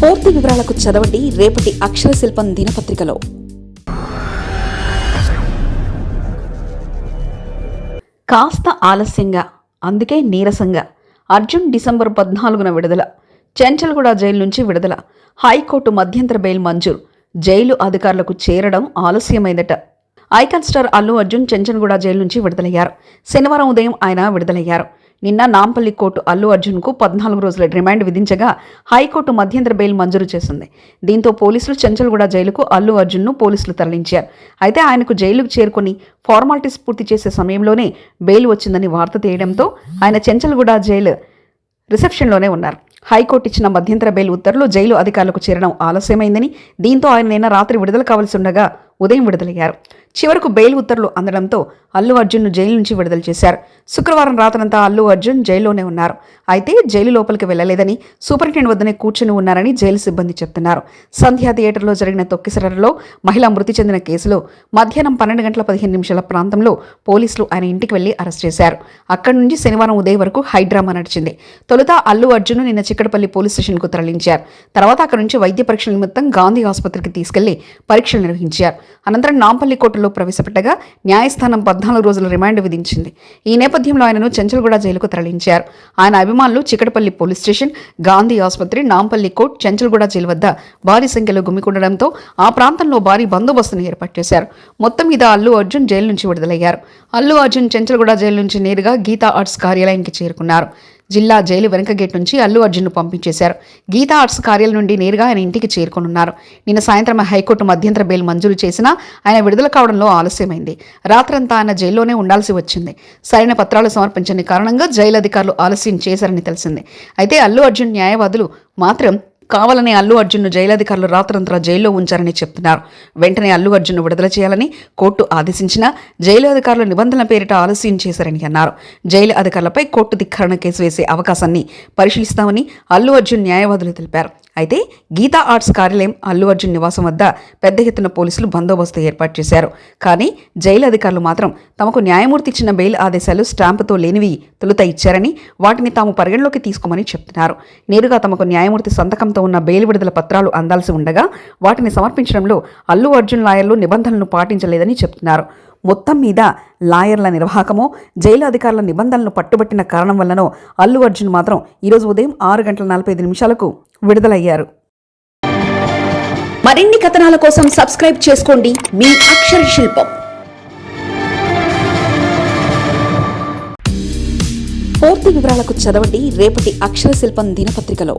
పూర్తి వివరాలకు చదవండి రేపటి అక్షర శిల్పం దినపత్రికలో. కాస్త ఆలస్యంగా, అందుకే నీరసంగా అర్జున్ డిసెంబర్ 14న విడుదల. చెంచల్గూడ జైలు నుంచి విడుదల. హైకోర్టు మధ్యంతర బెయిల్ మంజూరు. జైలు అధికారులకు చేరడం ఆలస్యమైందట. Icon star Allu Arjun Chanchalguda jail నుంచి విడుదలయ్యారు. శనివారం ఉదయం ఆయన విడుదలయ్యారు. నిన్న నాంపల్లి కోర్టు అల్లు అర్జున్కు 14 రోజుల రిమాండ్ విధించగా హైకోర్టు మధ్యంతర బెయిల్ మంజూరు చేసింది. దీంతో పోలీసులు చెంచల్గూడ జైలుకు అల్లు అర్జున్ను పోలీసులు తరలించారు. అయితే ఆయనకు జైలుకు చేరుకుని ఫార్మాలిటీస్ పూర్తి చేసే సమయంలోనే బెయిల్ వచ్చిందని వార్త తీయడంతో ఆయన చెంచల్గూడ జైలు రిసెప్షన్లోనే ఉన్నారు. హైకోర్టు ఇచ్చిన మధ్యంతర బెయిల్ ఉత్తర్వులు జైలు అధికారులకు చేరడం ఆలస్యమైందని, దీంతో ఆయన నిన్న రాత్రి విడుదల కావాల్సి ఉండగా ఉదయం విడుదలయ్యారు. చివరకు బెయిల్ ఉత్తర్వులు అందడంతో అల్లు అర్జున్ను జైలు నుంచి విడుదల చేశారు. శుక్రవారం రాత్రంతా అల్లు అర్జున్ జైల్లోనే ఉన్నారు. అయితే జైలు లోపలికి వెళ్లలేదని, సూపరింటెండెంట్ వద్దనే కూర్చుని ఉన్నారని జైలు సిబ్బంది చెప్తున్నారు. సంధ్యా థియేటర్లో జరిగిన తొక్కిసలాటలో మహిళ మృతి చెందిన కేసులో మధ్యాహ్నం 12:15 ప్రాంతంలో పోలీసులు ఆయన ఇంటికి వెళ్లి అరెస్ట్ చేశారు. అక్కడి నుంచి శనివారం ఉదయం వరకు హైడ్రామా నడిచింది. తొలుత అల్లు అర్జున్ నిన్న చిక్కడపల్లి పోలీస్ స్టేషన్కు తరలించారు. తర్వాత అక్కడి నుంచి వైద్య పరీక్షల నిమిత్తం గాంధీ ఆసుపత్రికి తీసుకెళ్లి పరీక్షలు నిర్వహించారు. అనంతరం నాంపల్లి కోర్టులో ప్రవేశపెట్టగా న్యాయస్థానం 14 రోజుల రిమాండ్ విధించింది. ఈ నేపథ్యంలో ఆయనను చెంచల్గూడ జైలుకు తరలించారు. ఆయన అభిమానులు చిక్కడపల్లి పోలీస్ స్టేషన్, గాంధీ ఆసుపత్రి, నాంపల్లి కోర్టు, చెంచల్గూడ జైలు వద్ద భారీ సంఖ్యలో గుమికూడడంతో ఆ ప్రాంతంలో భారీ బందోబస్తును ఏర్పాటు చేశారు. మొత్తం మీద అల్లు అర్జున్ జైలు నుంచి విడుదలయ్యారు. అల్లు అర్జున్ చెంచల్గూడ జైలు నుంచి నేరుగా గీతా ఆర్ట్స్ కార్యాలయానికి చేరుకున్నారు. జిల్లా జైలు వెనక గేట్ నుంచి అల్లు అర్జున్ను పంపించేశారు. గీతా ఆర్ట్స్ కార్యాలయం నుండి నేరుగా ఆయన ఇంటికి చేరుకున్నారు. నిన్న సాయంత్రం హైకోర్టు మధ్యంతర బెయిల్ మంజూరు చేసినా ఆయన విడుదల కావడంలో ఆలస్యమైంది. రాత్రంతా ఆయన జైల్లోనే ఉండాల్సి వచ్చింది. సరైన పత్రాలు సమర్పించని కారణంగా జైలు అధికారులు ఆలస్యం చేశారని తెలిసింది. అయితే అల్లు అర్జున్ న్యాయవాదులు మాత్రం కావాలని అల్లు అర్జున్ను జైలధికారులు రాత్రంతా జైల్లో ఉంచారని చెప్తున్నారు. వెంటనే అల్లు అర్జున్ను విడుదల చేయాలని కోర్టు ఆదేశించినా జైలు అధికారులు నిబంధనల పేరిట ఆలస్యం చేశారని అన్నారు. జైలు అధికారులపై కోర్టు ధిక్కరణ కేసు వేసే అవకాశాన్ని పరిశీలిస్తామని అల్లు అర్జున్ న్యాయవాదులు తెలిపారు. అయితే గీతా ఆర్ట్స్ కార్యాలయం, అల్లు అర్జున్ నివాసం వద్ద పెద్ద ఎత్తున పోలీసులు బందోబస్తు ఏర్పాటు చేశారు. కానీ జైలు అధికారులు మాత్రం తమకు న్యాయమూర్తి ఇచ్చిన బెయిల్ ఆదేశాలు స్టాంపుతో లేనివి తొలుత ఇచ్చారని, వాటిని తాము పరిగణలోకి తీసుకోమని చెప్తున్నారు. నేరుగా తమకు న్యాయమూర్తి సంతకంతో ఉన్న బెయిల్ విడుదల పత్రాలు అందాల్సి ఉండగా వాటిని సమర్పించడంలో అల్లు అర్జున్ లాయర్లు నిబంధనలను పాటించలేదని చెప్తున్నారు. మొత్తం మీద లాయర్ల నిర్వాహకమో, జైలు అధికారుల నిబంధనలను పట్టుబట్టిన కారణం వల్లనో అల్లు అర్జున్ మాత్రం ఈరోజు ఉదయం 6:45 విడుదలయ్యారు. మరిన్ని కథనాల కోసం సబ్స్క్రైబ్ చేసుకోండి మీ అక్షర శిల్పం. పూర్తి వివరాలకు చదవండి రేపటి అక్షర శిల్పం దినపత్రికలో.